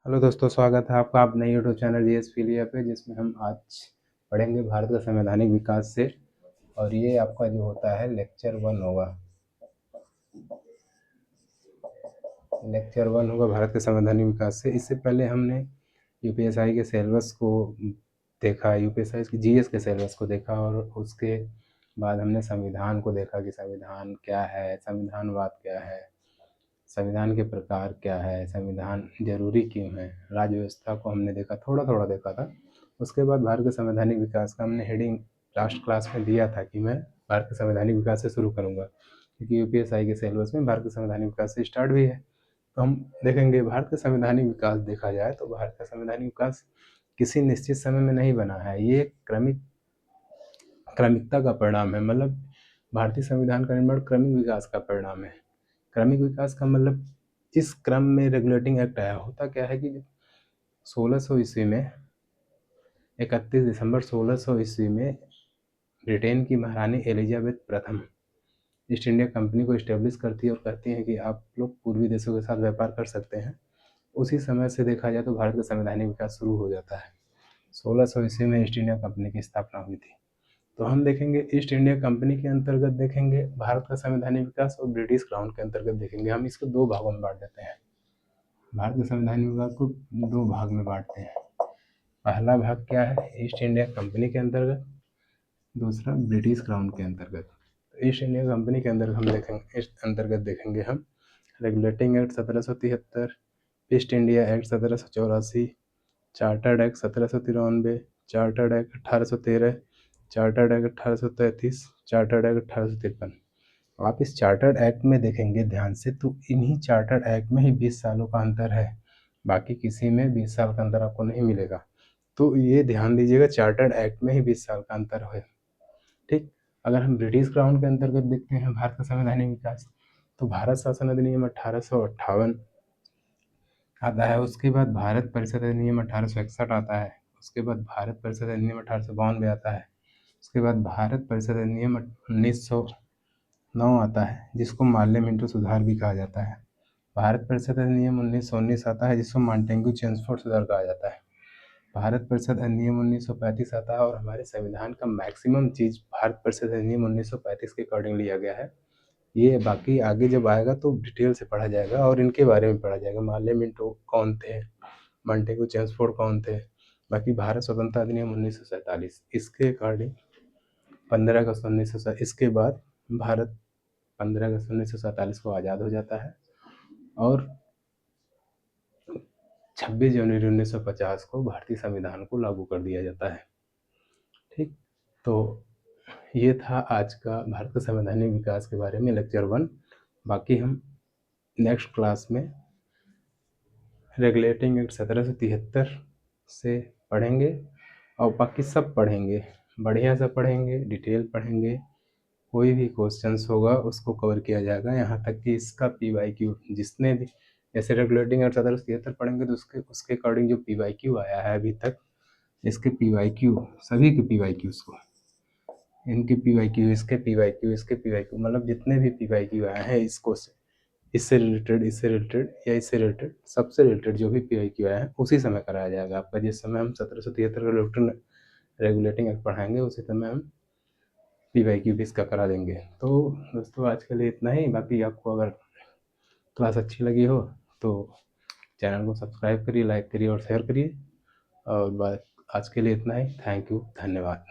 Hello दोस्तों, स्वागत है आपका अपने यूट्यूब चैनल जीएस फीलिया पे, जिसमें हम आज पढ़ेंगे भारत का संवैधानिक विकास से। और ये आपका जो होता है लेक्चर 1 होगा। लेक्चर 1 होगा भारत के संवैधानिक विकास से। इससे पहले हमने यूपीएसआई के सिलेबस को देखा, यूपीएसआई की जीएस के सिलेबस को देखा, और उसके बाद हमने संविधान को देखा कि संविधान क्या है, संविधानवाद क्या है, संविधान के प्रकार क्या है, संविधान जरूरी क्यों है, राज्य व्यवस्था को हमने देखा, थोड़ा थोड़ा देखा था। उसके बाद भारत के संवैधानिक विकास का हमने हेडिंग लास्ट क्लास में दिया था कि मैं भारत के संवैधानिक विकास से शुरू करूंगा, क्योंकि यूपीएसआई के सिलेबस में भारत के संवैधानिक विकास से स्टार्ट भी है। तो हम देखेंगे भारत का संवैधानिक विकास देखा जाए तो भारत का संवैधानिक विकास किसी निश्चित समय में नहीं बना है। ये क्रमिकता का परिणाम है। मतलब भारतीय संविधान का निर्माण क्रमिक विकास का परिणाम है। क्रमिक विकास का मतलब इस क्रम में रेगुलेटिंग एक्ट आया। होता क्या है कि 1600 ईस्वी में 31 दिसंबर 1600 ईस्वी में ब्रिटेन की महारानी एलिजाबेथ प्रथम ईस्ट इंडिया कंपनी को इस्टेब्लिश करती है और कहती हैं कि आप लोग पूर्वी देशों के साथ व्यापार कर सकते हैं। उसी समय से देखा जाए तो भारत का संवैधानिक विकास शुरू हो जाता है। 1600 ईस्वी में ईस्ट इंडिया कंपनी की स्थापना हुई थी। तो हम देखेंगे ईस्ट इंडिया कंपनी के अंतर्गत देखेंगे भारत का संवैधानिक विकास, और ब्रिटिश क्राउन के अंतर्गत देखेंगे। हम इसको दो भागों में बांट देते हैं। भारत के संवैधानिक विकास को दो भाग में बांटते हैं। पहला भाग क्या है? ईस्ट इंडिया कंपनी के अंतर्गत, दूसरा ब्रिटिश क्राउन के अंतर्गत। ईस्ट इंडिया कंपनी के अंदर हम देखेंगे, इस अंतर्गत देखेंगे हम regulating act 1773, east India act 1784, chartered act 1793, chartered act 1813, chartered act 1833, chartered act 1853। आप इस चार्टर्ड एक्ट में देखेंगे ध्यान से तो इन्हीं चार्टर्ड एक्ट में ही 20 सालों का अंतर है। बाकी किसी में 20 साल का अंतर आपको नहीं मिलेगा। तो ये ध्यान दीजिएगा, चार्टर्ड एक्ट में ही 20 साल का अंतर है। ठीक। अगर हम ब्रिटिश क्राउन के अंतर्गत देखते हैं भारत का संवैधानिक विकास, तो भारत शासन अधिनियम 1858 आता है। उसके बाद भारत परिषद अधिनियम 1861 आता है। उसके बाद भारत परिषद अधिनियम 1892 आता है। उसके बाद भारत परिषद अधिनियम 1909 आता है, जिसको माल्य मिंटो सुधार भी कहा जाता है। भारत परिषद अधिनियम 1919 आता है, जिसको मांटेग्यू चेम्सफोर्ड सुधार कहा जाता है। भारत परिषद अधिनियम 1935 आता है, और हमारे संविधान का मैक्सिमम चीज भारत परिषद अधिनियम 1935 के अकॉर्डिंग लिया गया है। ये बाकी आगे जब आएगा तो डिटेल से पढ़ा जाएगा और इनके बारे में पढ़ा जाएगा। मार्ले मिंटो कौन थे, मांटेग्यू चेम्सफोर्ड कौन थे। बाकी भारत स्वतंत्रता अधिनियम 1947 इसके अकॉर्डिंग 15 अगस्त 1900, इसके बाद भारत 15 अगस्त 1947 को आज़ाद हो जाता है, और 26 जनवरी 1950 को भारतीय संविधान को लागू कर दिया जाता है। ठीक। तो ये था आज का भारत का संवैधानिक विकास के बारे में लेक्चर 1। बाकी हम नेक्स्ट क्लास में रेगुलेटिंग एक्ट 1773 से पढ़ेंगे, और बाकी सब पढ़ेंगे, बढ़िया से पढ़ेंगे, डिटेल पढ़ेंगे। कोई भी क्वेश्चंस होगा उसको कवर किया जाएगा, यहाँ तक कि इसका PYQ जिसने भी, जैसे रेगुलेटिंग एक्ट 1773 पढ़ेंगे तो उसके अकॉर्डिंग जो PYQ आया है अभी तक, इसके PYQ सभी के PYQs को, इनके PYQ, इसके PYQ, इसके PYQ, मतलब जितने भी PYQ आए हैं इसको इससे रिलेटेड, इससे रिलेटेड या इससे रिलेटेड, सबसे रिलेटेड जो भी PYQ आया है उसी समय कराया जाएगा आपका। जिस समय हम 1773 का रेगुलेटिंग एक्ट पढ़ाएंगे उसी समय हम PYQ भी इसका करा देंगे। तो दोस्तों आज के लिए इतना ही। बाकी आपको अगर क्लास अच्छी लगी हो तो चैनल को सब्सक्राइब करिए, लाइक करिए और शेयर करिए। और बस आज के लिए इतना ही। थैंक यू, धन्यवाद।